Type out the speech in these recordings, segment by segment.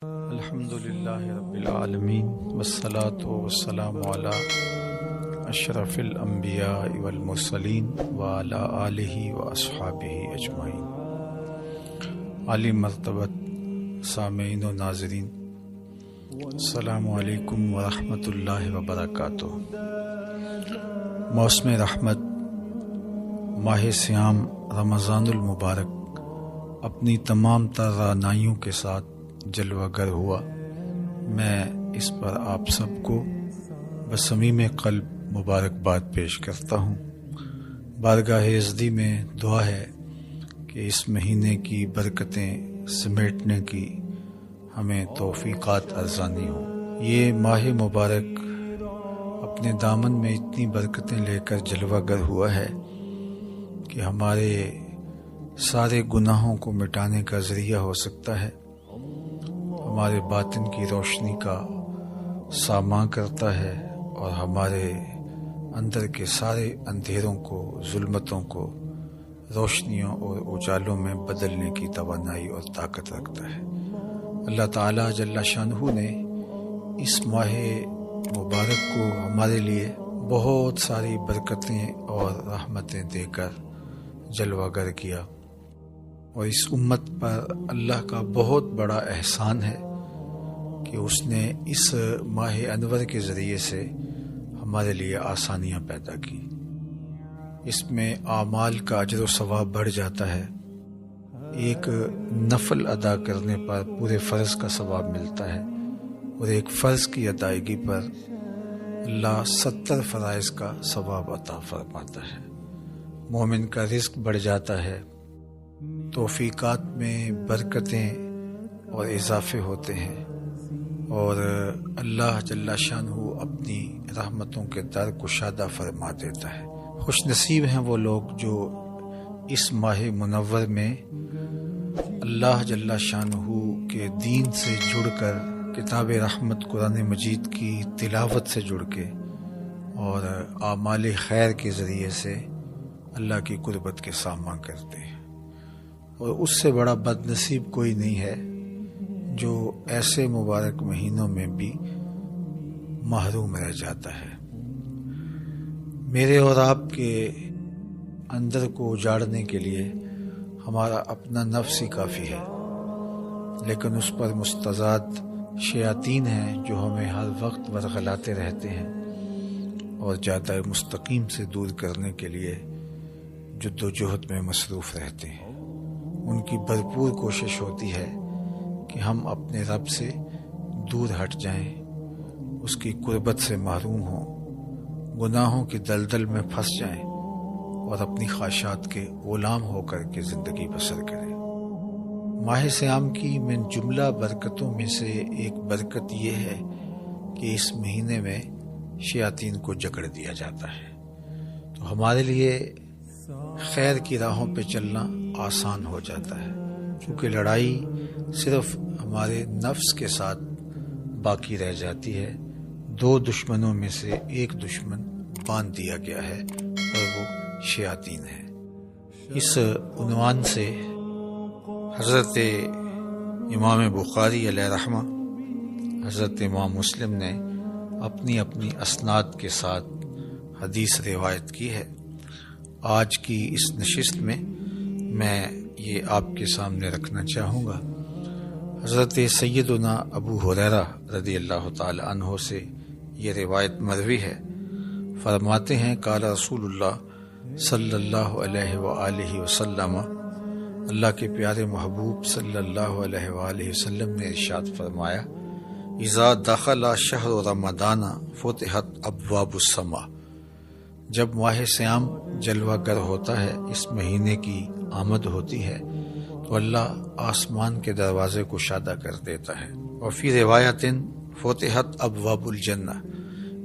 الحمدللہ رب العالمین والصلاة والسلام علی اشرف الانبیاء والمرسلین وعلی آلہ واصحابہ اجمعین۔ عالی مرتبت سامعین و ناظرین، السلام علیکم ورحمۃ اللہ وبرکاتہ۔ موسم رحمت ماہ سیام رمضان المبارک اپنی تمام تر رعنائیوں کے ساتھ جلوہ گر ہوا۔ میں اس پر آپ سب کو بصمیم قلب مبارکباد پیش کرتا ہوں۔ بارگاہ یزدی میں دعا ہے کہ اس مہینے کی برکتیں سمیٹنے کی ہمیں توفیقات ارزانی ہوں۔ یہ ماہ مبارک اپنے دامن میں اتنی برکتیں لے کر جلوہ گر ہوا ہے کہ ہمارے سارے گناہوں کو مٹانے کا ذریعہ ہو سکتا ہے، ہمارے باطن کی روشنی کا ساماں کرتا ہے اور ہمارے اندر کے سارے اندھیروں کو، ظلمتوں کو روشنیوں اور اجالوں میں بدلنے کی توانائی اور طاقت رکھتا ہے۔ اللہ تعالیٰ جل شانہ نے اس ماہ مبارک کو ہمارے لیے بہت ساری برکتیں اور رحمتیں دے کر جلوہ گر کیا، اور اس امت پر اللہ کا بہت بڑا احسان ہے کہ اس نے اس ماہ انور کے ذریعے سے ہمارے لیے آسانیاں پیدا کی۔ اس میں اعمال کا اجر و ثواب بڑھ جاتا ہے۔ ایک نفل ادا کرنے پر پورے فرض کا ثواب ملتا ہے، اور ایک فرض کی ادائیگی پر اللہ 70 فرائض کا ثواب عطا فرماتا ہے۔ مومن کا رزق بڑھ جاتا ہے، توفیقات میں برکتیں اور اضافے ہوتے ہیں، اور اللہ جل شانہ اپنی رحمتوں کے در کشادہ فرما دیتا ہے۔ خوش نصیب ہیں وہ لوگ جو اس ماہ منور میں اللہ جل شانہ کے دین سے جڑ کر، کتاب رحمت قرآن مجید کی تلاوت سے جڑ کے اور اعمال خیر کے ذریعے سے اللہ کی قربت کے ساماں کرتے ہیں۔ اور اس سے بڑا بد نصیب کوئی نہیں ہے جو ایسے مبارک مہینوں میں بھی محروم رہ جاتا ہے۔ میرے اور آپ کے اندر کو اجاڑنے کے لیے ہمارا اپنا نفس ہی کافی ہے، لیکن اس پر مستضاد شیاطین ہیں جو ہمیں ہر وقت ورغلاتے رہتے ہیں اور جادہ مستقیم سے دور کرنے کے لیے جد و جہد میں مصروف رہتے ہیں۔ ان کی بھرپور کوشش ہوتی ہے کہ ہم اپنے رب سے دور ہٹ جائیں، اس کی قربت سے محروم ہوں، گناہوں کی دلدل میں پھنس جائیں اور اپنی خواہشات کے غلام ہو کر کے زندگی بسر کریں۔ ماہ سیام کی من جملہ برکتوں میں سے ایک برکت یہ ہے کہ اس مہینے میں شیاطین کو جکڑ دیا جاتا ہے، تو ہمارے لیے خیر کی راہوں پہ چلنا آسان ہو جاتا ہے، کیونکہ لڑائی صرف ہمارے نفس کے ساتھ باقی رہ جاتی ہے۔ دو دشمنوں میں سے ایک دشمن باندھ دیا گیا ہے اور وہ شیاطین ہے۔ اس عنوان سے حضرت امام بخاری علیہ رحمہ، حضرت امام مسلم نے اپنی اپنی اسناد کے ساتھ حدیث روایت کی ہے۔ آج کی اس نشست میں میں یہ آپ کے سامنے رکھنا چاہوں گا۔ حضرت سیدنا ابو ہریرہ رضی اللہ تعالی عنہ سے یہ روایت مروی ہے۔ فرماتے ہیں قال رسول اللہ صلی اللہ علیہ وآلہ وسلم، اللہ کے پیارے محبوب صلی اللہ علیہ وآلہ وسلم نے ارشاد فرمایا، اذا دخل شہر رمضان فتحت ابواب السماء، جب ماہ سیام جلوہ گر ہوتا ہے، اس مہینے کی آمد ہوتی ہے، تو اللہ آسمان کے دروازے کو کشادہ کر دیتا ہے۔ اور فی روایت فتحت ابواب الجنہ،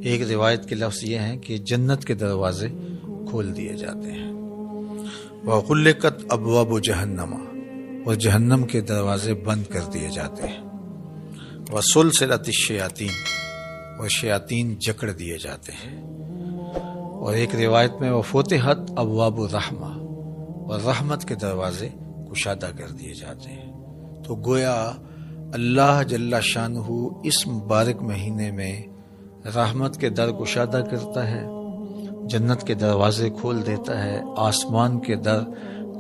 ایک روایت کے لفظ یہ ہیں کہ جنت کے دروازے کھول دیے جاتے ہیں۔ وغلقت ابواب جہنم، اور جہنم کے دروازے بند کر دیے جاتے ہیں۔ وسلسلت الشیاطین، اور شیاطین جکڑ دیے جاتے ہیں۔ اور ایک روایت میں وفتحت ابواب الرحمہ، اور رحمت کے دروازے کشادہ کر دیے جاتے ہیں۔ تو گویا اللہ جل شانہ اس مبارک مہینے میں رحمت کے در کشادہ کرتا ہے، جنت کے دروازے کھول دیتا ہے، آسمان کے در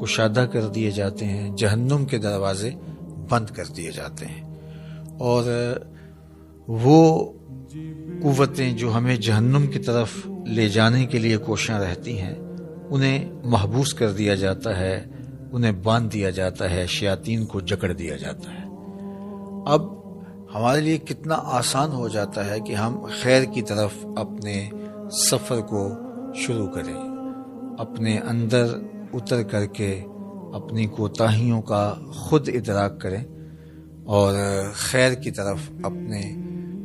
کشادہ کر دیے جاتے ہیں، جہنم کے دروازے بند کر دیے جاتے ہیں، اور وہ قوتیں جو ہمیں جہنم کی طرف لے جانے کے لیے کوشاں رہتی ہیں انہیں محبوس کر دیا جاتا ہے، انہیں باندھ دیا جاتا ہے، شیاطین کو جکڑ دیا جاتا ہے۔ اب ہمارے لیے کتنا آسان ہو جاتا ہے کہ ہم خیر کی طرف اپنے سفر کو شروع کریں، اپنے اندر اتر کر کے اپنی کوتاہیوں کا خود ادراک کریں اور خیر کی طرف اپنے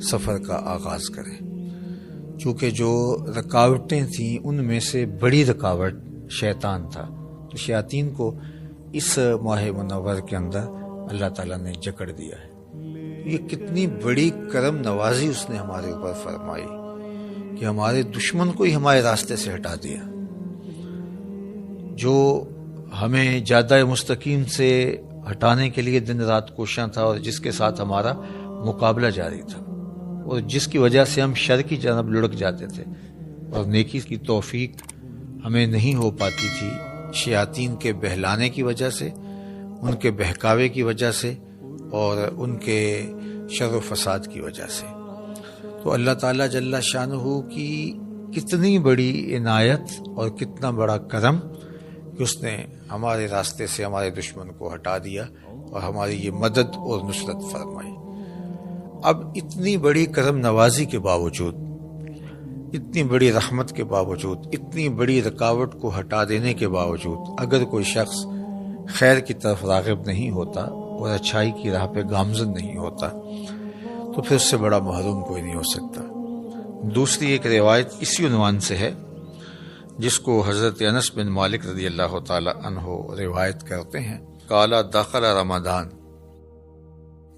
سفر کا آغاز کریں۔ چونکہ جو رکاوٹیں تھیں ان میں سے بڑی رکاوٹ شیطان تھا، تو شیاطین کو اس ماہ منور کے اندر اللہ تعالیٰ نے جکڑ دیا ہے۔ یہ کتنی بڑی کرم نوازی اس نے ہمارے اوپر فرمائی کہ ہمارے دشمن کو ہی ہمارے راستے سے ہٹا دیا، جو ہمیں جادہ مستقیم سے ہٹانے کے لیے دن رات کوشاں تھا اور جس کے ساتھ ہمارا مقابلہ جاری تھا، اور جس کی وجہ سے ہم شر کی جانب لڑک جاتے تھے اور نیکی کی توفیق ہمیں نہیں ہو پاتی تھی، شیاطین کے بہلانے کی وجہ سے، ان کے بہکاوے کی وجہ سے اور ان کے شر و فساد کی وجہ سے۔ تو اللہ تعالیٰ جل شانہ کی کتنی بڑی عنایت اور کتنا بڑا کرم کہ اس نے ہمارے راستے سے ہمارے دشمن کو ہٹا دیا اور ہماری یہ مدد اور نصرت فرمائی۔ اب اتنی بڑی کرم نوازی کے باوجود، اتنی بڑی رحمت کے باوجود، اتنی بڑی رکاوٹ کو ہٹا دینے کے باوجود اگر کوئی شخص خیر کی طرف راغب نہیں ہوتا اور اچھائی کی راہ پہ گامزن نہیں ہوتا تو پھر اس سے بڑا محروم کوئی نہیں ہو سکتا۔ دوسری ایک روایت اسی عنوان سے ہے جس کو حضرت انس بن مالک رضی اللہ تعالی عنہ روایت کرتے ہیں، قال دخل رمضان،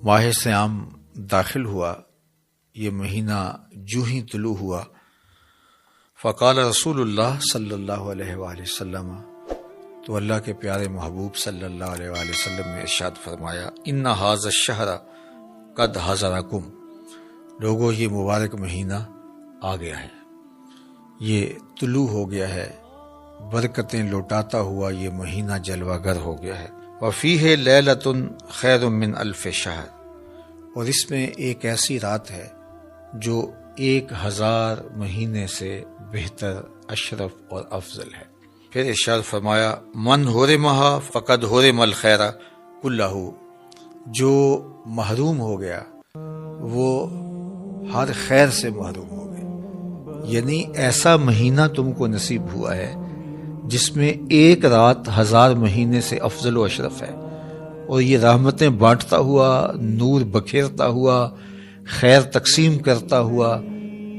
ماہ صیام داخل ہوا، یہ مہینہ جو ہی طلوع ہوا، فقال رسول اللہ صلی اللہ علیہ وآلہ وسلم، تو اللہ کے پیارے محبوب صلی اللہ علیہ وآلہ وسلم نے ارشاد فرمایا، ان ھذا الشہر قد حضرکم، لوگوں یہ مبارک مہینہ آ گیا ہے، یہ طلوع ہو گیا ہے، برکتیں لوٹاتا ہوا یہ مہینہ جلوہ گر ہو گیا ہے، وفیہ لیلۃ خیر من الف شہر، اور اس میں ایک ایسی رات ہے جو 1000 مہینے سے بہتر، اشرف اور افضل ہے۔ پھر ارشاد فرمایا، من حرمھا فقد حرم الخیر کلہ، جو محروم ہو گیا وہ ہر خیر سے محروم ہو گیا، یعنی ایسا مہینہ تم کو نصیب ہوا ہے جس میں ایک رات 1000 مہینے سے افضل و اشرف ہے، اور یہ رحمتیں بانٹتا ہوا، نور بکھیرتا ہوا، خیر تقسیم کرتا ہوا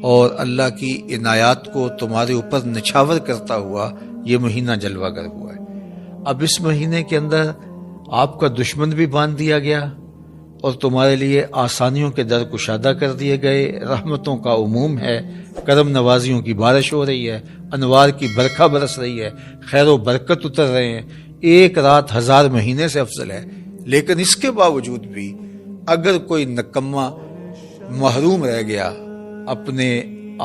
اور اللہ کی عنایات کو تمہارے اوپر نچھاور کرتا ہوا یہ مہینہ جلوہ گر ہوا ہے۔ اب اس مہینے کے اندر آپ کا دشمن بھی باندھ دیا گیا اور تمہارے لیے آسانیوں کے در کشادہ کر دیے گئے، رحمتوں کا عموم ہے، کرم نوازیوں کی بارش ہو رہی ہے، انوار کی برکھا برس رہی ہے، خیر و برکت اتر رہے ہیں، ایک رات 1000 مہینے سے افضل ہے۔ لیکن اس کے باوجود بھی اگر کوئی نکما محروم رہ گیا اپنے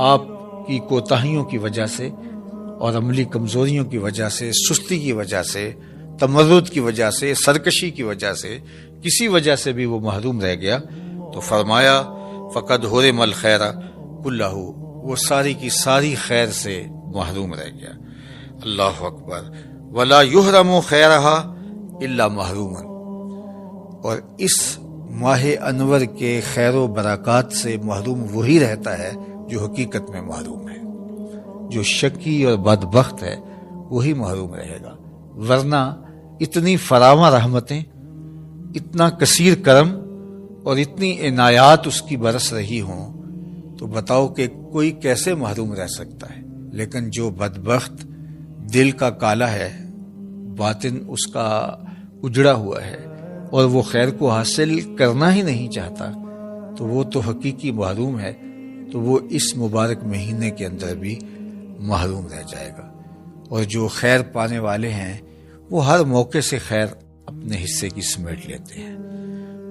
آپ کی کوتاہیوں کی وجہ سے اور عملی کمزوریوں کی وجہ سے، سستی کی وجہ سے، تمرد کی وجہ سے، سرکشی کی وجہ سے، کسی وجہ سے بھی وہ محروم رہ گیا تو فرمایا فقد حرم الخیر کلہ، وہ ساری کی ساری خیر سے محروم رہ گیا۔ اللہ اکبر۔ ولا یحرم خیرہا الا محروم، اور اس ماہ انور کے خیر و برکات سے محروم وہی رہتا ہے جو حقیقت میں محروم ہے، جو شقی اور بدبخت ہے وہی محروم رہے گا، ورنہ اتنی فراواں رحمتیں، اتنا کثیر کرم اور اتنی عنایات اس کی برس رہی ہوں تو بتاؤ کہ کوئی کیسے محروم رہ سکتا ہے۔ لیکن جو بدبخت دل کا کالا ہے، باطن اس کا اجڑا ہوا ہے اور وہ خیر کو حاصل کرنا ہی نہیں چاہتا تو وہ تو حقیقی محروم ہے، تو وہ اس مبارک مہینے کے اندر بھی محروم رہ جائے گا۔ اور جو خیر پانے والے ہیں وہ ہر موقع سے خیر اپنے حصے کی سمیٹ لیتے ہیں،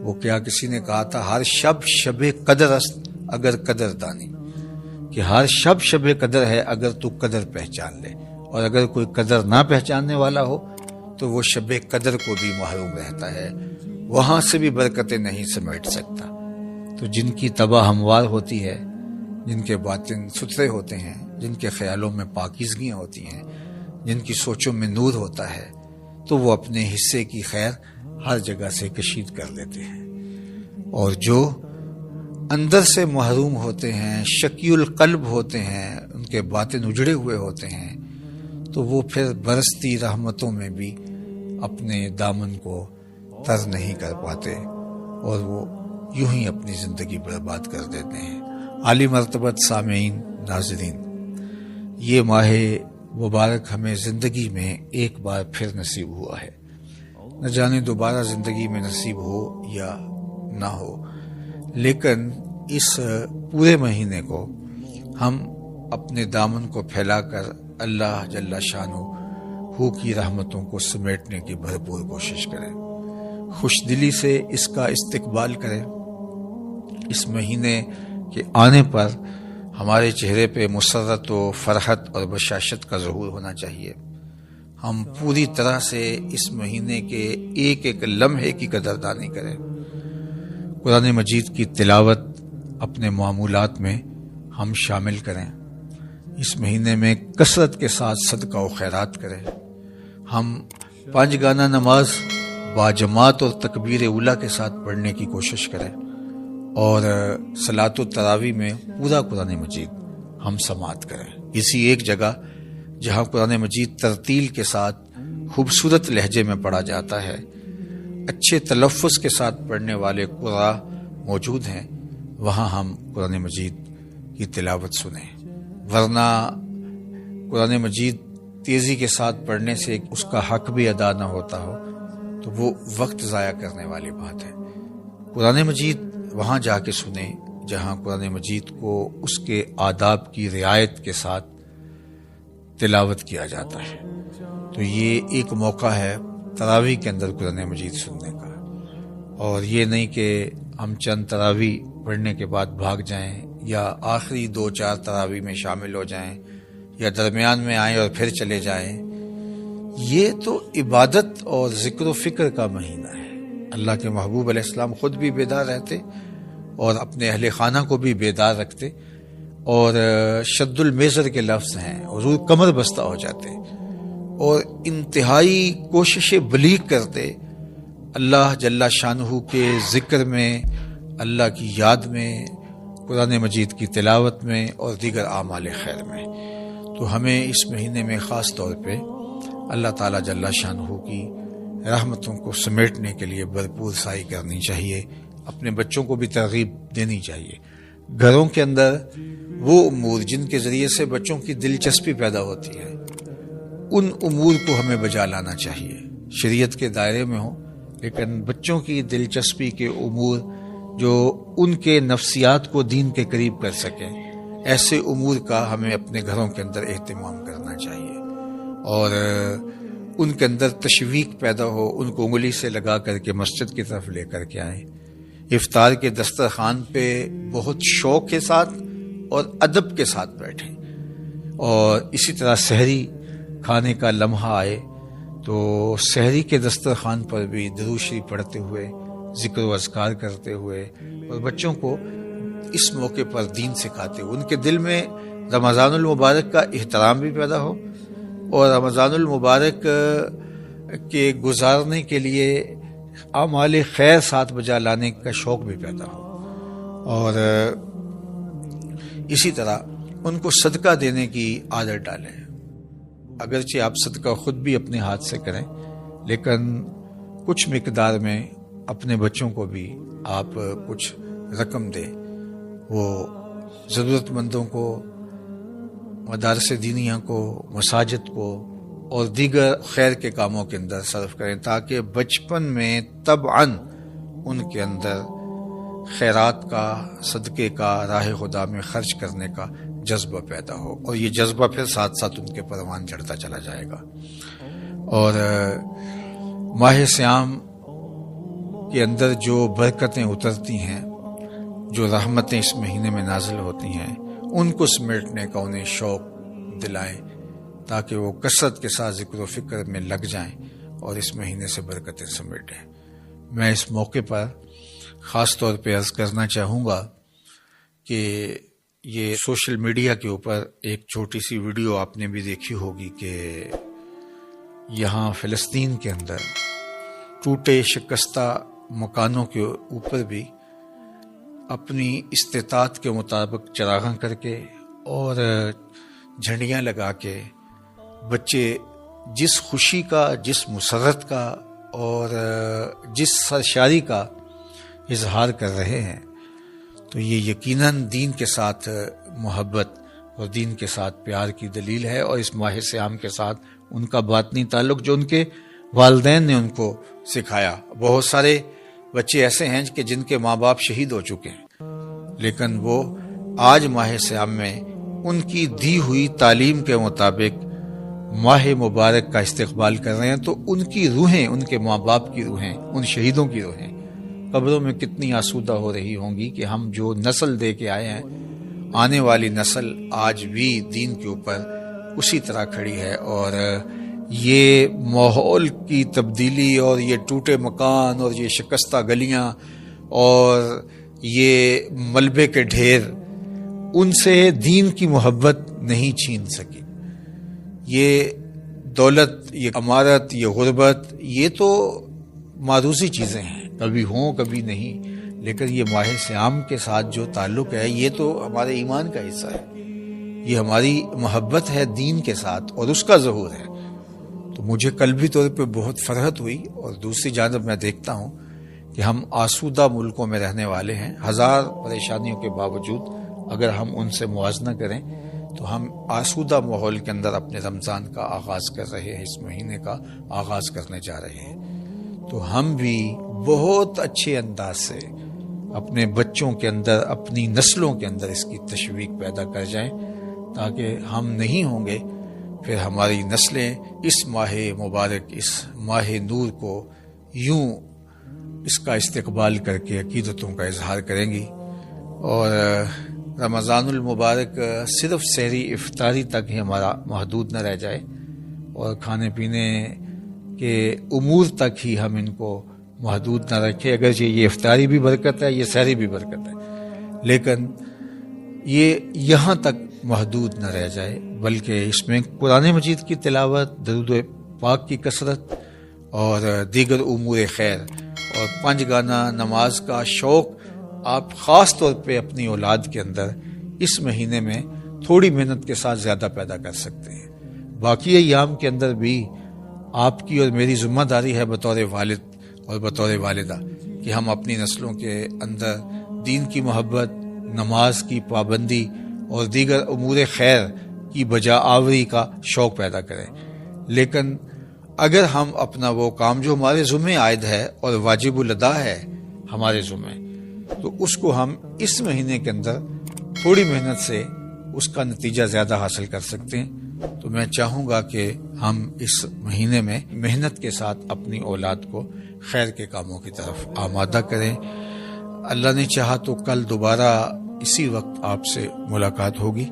وہ کیا کسی نے کہا تھا ہر شب شب قدر است اگر قدر دانی، کہ ہر شب شب قدر ہے اگر تو قدر پہچان لے، اور اگر کوئی قدر نہ پہچاننے والا ہو تو وہ شب قدر کو بھی محروم رہتا ہے، وہاں سے بھی برکتیں نہیں سمیٹ سکتا۔ تو جن کی طبع ہموار ہوتی ہے، جن کے باطن ستھرے ہوتے ہیں، جن کے خیالوں میں پاکیزگیاں ہوتی ہیں، جن کی سوچوں میں نور ہوتا ہے، تو وہ اپنے حصے کی خیر ہر جگہ سے کشید کر لیتے ہیں۔ اور جو اندر سے محروم ہوتے ہیں، شقی القلب ہوتے ہیں، ان کے باطن اجڑے ہوئے ہوتے ہیں، تو وہ پھر برستی رحمتوں میں بھی اپنے دامن کو تر نہیں کر پاتے، اور وہ یوں ہی اپنی زندگی برباد کر دیتے ہیں۔ عالی مرتبت سامعین، ناظرین، یہ ماہ مبارک ہمیں زندگی میں ایک بار پھر نصیب ہوا ہے، نہ جانے دوبارہ زندگی میں نصیب ہو یا نہ ہو، لیکن اس پورے مہینے کو ہم اپنے دامن کو پھیلا کر اللہ جل شانہ کی رحمتوں کو سمیٹنے کی بھرپور کوشش کریں، خوش دلی سے اس کا استقبال کریں۔ اس مہینے کے آنے پر ہمارے چہرے پہ مسرت و فرحت اور بشاشت کا ظہور ہونا چاہیے۔ ہم پوری طرح سے اس مہینے کے ایک ایک لمحے کی قدردانی کریں، قرآن مجید کی تلاوت اپنے معمولات میں ہم شامل کریں، اس مہینے میں کثرت کے ساتھ صدقہ و خیرات کریں، ہم 5 گانہ نماز باجماعت اور تکبیر اولیٰ کے ساتھ پڑھنے کی کوشش کریں، اور صلاۃ التراویح میں پورا قرآن مجید ہم سماعت کریں۔ کسی ایک جگہ جہاں قرآن مجید ترتیل کے ساتھ خوبصورت لہجے میں پڑھا جاتا ہے، اچھے تلفظ کے ساتھ پڑھنے والے قراء موجود ہیں، وہاں ہم قرآن مجید کی تلاوت سنیں، ورنہ قرآن مجید تیزی کے ساتھ پڑھنے سے اس کا حق بھی ادا نہ ہوتا ہو تو وہ وقت ضائع کرنے والی بات ہے۔ قرآن مجید وہاں جا کے سنیں جہاں قرآن مجید کو اس کے آداب کی رعایت کے ساتھ تلاوت کیا جاتا ہے۔ تو یہ ایک موقع ہے تراویح کے اندر قرآن مجید سننے کا، اور یہ نہیں کہ ہم چند تراویح پڑھنے کے بعد بھاگ جائیں، یا آخری 2-4 تراویح میں شامل ہو جائیں، یا درمیان میں آئیں اور پھر چلے جائیں۔ یہ تو عبادت اور ذکر و فکر کا مہینہ ہے۔ اللہ کے محبوب علیہ السلام خود بھی بیدار رہتے اور اپنے اہل خانہ کو بھی بیدار رکھتے، اور شد المیزر کے لفظ ہیں، حضور کمر بستہ ہو جاتے اور انتہائی کوششیں بلیغ کرتے اللہ جل شانہ کے ذکر میں، اللہ کی یاد میں، قرآن مجید کی تلاوت میں اور دیگر اعمال خیر میں۔ تو ہمیں اس مہینے میں خاص طور پہ اللہ تعالیٰ جل شانہ کی رحمتوں کو سمیٹنے کے لیے بھرپور سعی کرنی چاہیے، اپنے بچوں کو بھی ترغیب دینی چاہیے۔ گھروں کے اندر وہ امور جن کے ذریعے سے بچوں کی دلچسپی پیدا ہوتی ہے، ان امور کو ہمیں بجا لانا چاہیے، شریعت کے دائرے میں ہوں، لیکن بچوں کی دلچسپی کے امور جو ان کے نفسیات کو دین کے قریب کر سکیں، ایسے امور کا ہمیں اپنے گھروں کے اندر اہتمام کرنا چاہیے، اور ان کے اندر تشویق پیدا ہو، ان کو انگلی سے لگا کر کے مسجد کی طرف لے کر کے آئیں، افطار کے دسترخوان پہ بہت شوق کے ساتھ اور ادب کے ساتھ بیٹھیں، اور اسی طرح سحری کھانے کا لمحہ آئے تو سحری کے دسترخوان پر بھی درود شریف پڑھتے ہوئے، ذکر و اذکار کرتے ہوئے، اور بچوں کو اس موقع پر دین سکھاتے ہوئے، ان کے دل میں رمضان المبارک کا احترام بھی پیدا ہو، اور رمضان المبارک کے گزارنے کے لیے اعمال خیر ساتھ بجا لانے کا شوق بھی پیدا ہو، اور اسی طرح ان کو صدقہ دینے کی عادت ڈالیں۔ اگرچہ آپ صدقہ خود بھی اپنے ہاتھ سے کریں، لیکن کچھ مقدار میں اپنے بچوں کو بھی آپ کچھ رقم دیں، وہ ضرورت مندوں کو، مدارس دینیہ کو، مساجد کو اور دیگر خیر کے کاموں کے اندر صرف کریں، تاکہ بچپن میں طبعاً ان کے اندر خیرات کا، صدقے کا، راہ خدا میں خرچ کرنے کا جذبہ پیدا ہو، اور یہ جذبہ پھر ساتھ ساتھ ان کے پروان چڑھتا چلا جائے گا۔ اور ماہ صیام کے اندر جو برکتیں اترتی ہیں، جو رحمتیں اس مہینے میں نازل ہوتی ہیں، ان کو سمیٹنے کا انہیں شوق دلائیں تاکہ وہ کثرت کے ساتھ ذکر و فکر میں لگ جائیں اور اس مہینے سے برکتیں سمیٹیں۔ میں اس موقع پر خاص طور پہ عرض کرنا چاہوں گا کہ یہ سوشل میڈیا کے اوپر ایک چھوٹی سی ویڈیو آپ نے بھی دیکھی ہوگی کہ یہاں فلسطین کے اندر ٹوٹے شکستہ مکانوں کے اوپر بھی اپنی استطاعت کے مطابق چراغاں کر کے اور جھنڈیاں لگا کے بچے جس خوشی کا، جس مسرت کا اور جس سرشاری کا اظہار کر رہے ہیں، تو یہ یقیناً دین کے ساتھ محبت اور دین کے ساتھ پیار کی دلیل ہے، اور اس ماہ صیام کے ساتھ ان کا باطنی تعلق جو ان کے والدین نے ان کو سکھایا۔ بہت سارے بچے ایسے ہیں کہ جن کے ماں باپ شہید ہو چکے ہیں، لیکن وہ آج ماہ صیام میں ان کی دی ہوئی تعلیم کے مطابق ماہ مبارک کا استقبال کر رہے ہیں، تو ان کی روحیں، ان کے ماں باپ کی روحیں، ان شہیدوں کی روحیں قبروں میں کتنی آسودہ ہو رہی ہوں گی کہ ہم جو نسل دے کے آئے ہیں، آنے والی نسل آج بھی دین کے اوپر اسی طرح کھڑی ہے، اور یہ ماحول کی تبدیلی اور یہ ٹوٹے مکان اور یہ شکستہ گلیاں اور یہ ملبے کے ڈھیر ان سے دین کی محبت نہیں چھین سکی۔ یہ دولت، یہ عمارت، یہ غربت، یہ تو معروضی چیزیں ہیں، کبھی ہوں کبھی نہیں، لیکن یہ ماہ صیام کے ساتھ جو تعلق ہے یہ تو ہمارے ایمان کا حصہ ہے، یہ ہماری محبت ہے دین کے ساتھ اور اس کا ظہور ہے۔ تو مجھے قلبی طور پہ بہت فرحت ہوئی، اور دوسری جانب میں دیکھتا ہوں کہ ہم آسودہ ملکوں میں رہنے والے ہیں، ہزار پریشانیوں کے باوجود اگر ہم ان سے موازنہ کریں تو ہم آسودہ ماحول کے اندر اپنے رمضان کا آغاز کر رہے ہیں، اس مہینے کا آغاز کرنے جا رہے ہیں۔ تو ہم بھی بہت اچھے انداز سے اپنے بچوں کے اندر، اپنی نسلوں کے اندر اس کی تشویق پیدا کر جائیں، تاکہ ہم نہیں ہوں گے پھر ہماری نسلیں اس ماہ مبارک، اس ماہ نور کو یوں اس کا استقبال کر کے عقیدتوں کا اظہار کریں گی، اور رمضان المبارک صرف سحری افطاری تک ہی ہمارا محدود نہ رہ جائے، اور کھانے پینے کے امور تک ہی ہم ان کو محدود نہ رکھیں۔ اگرچہ یہ افطاری بھی برکت ہے، یہ سحری بھی برکت ہے، لیکن یہ یہاں تک محدود نہ رہ جائے، بلکہ اس میں قرآن مجید کی تلاوت، درود پاک کی کثرت اور دیگر امور خیر اور 5 گانا نماز کا شوق آپ خاص طور پہ اپنی اولاد کے اندر اس مہینے میں تھوڑی محنت کے ساتھ زیادہ پیدا کر سکتے ہیں۔ باقی ایام کے اندر بھی آپ کی اور میری ذمہ داری ہے بطور والد اور بطور والدہ کہ ہم اپنی نسلوں کے اندر دین کی محبت، نماز کی پابندی اور دیگر امور خیر کی بجا آوری کا شوق پیدا کریں۔ لیکن اگر ہم اپنا وہ کام جو ہمارے ذمہ عائد ہے اور واجب الادا ہے ہمارے ذمہ، تو اس کو ہم اس مہینے کے اندر تھوڑی محنت سے اس کا نتیجہ زیادہ حاصل کر سکتے ہیں۔ تو میں چاہوں گا کہ ہم اس مہینے میں محنت کے ساتھ اپنی اولاد کو خیر کے کاموں کی طرف آمادہ کریں۔ اللہ نے چاہا تو کل دوبارہ اسی وقت آپ سے ملاقات ہوگی،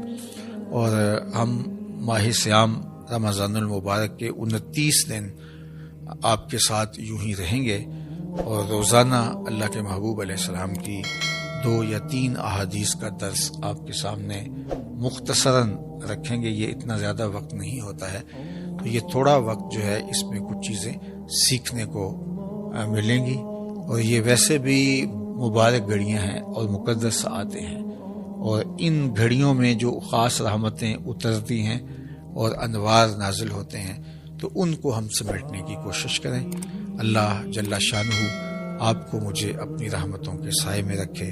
اور ہم ماہ صیام رمضان المبارک کے 29 دن آپ کے ساتھ یوں ہی رہیں گے، اور روزانہ اللہ کے محبوب علیہ السلام کی 2 یا 3 احادیث کا درس آپ کے سامنے مختصراً رکھیں گے۔ یہ اتنا زیادہ وقت نہیں ہوتا ہے، تو یہ تھوڑا وقت جو ہے اس میں کچھ چیزیں سیکھنے کو ملیں گی، اور یہ ویسے بھی مبارک گھڑیاں ہیں اور مقدس ساعتیں ہیں، اور ان گھڑیوں میں جو خاص رحمتیں اترتی ہیں اور انوار نازل ہوتے ہیں، تو ان کو ہم سمیٹنے کی کوشش کریں۔ اللہ جل شانہ آپ کو مجھے اپنی رحمتوں کے سائے میں رکھے۔